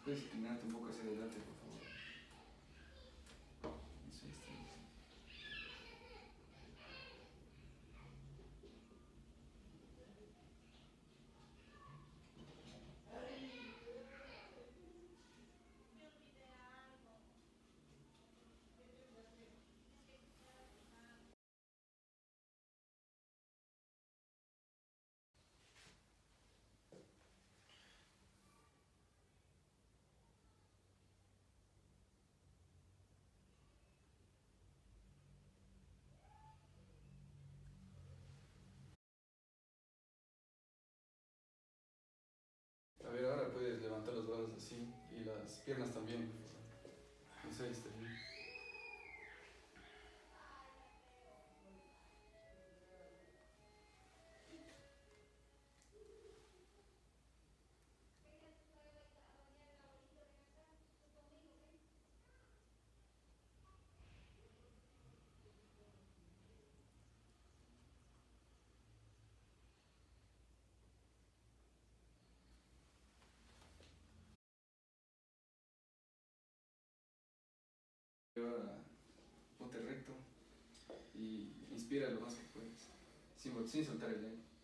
Puedes inclinarte un poco hacia adelante, por favor. Eso, está bien. A ver, ahora puedes levantar los brazos así y las piernas también. Eso ahí está bien. Y ahora ponte recto y inspira lo más que puedes, sin soltar el aire.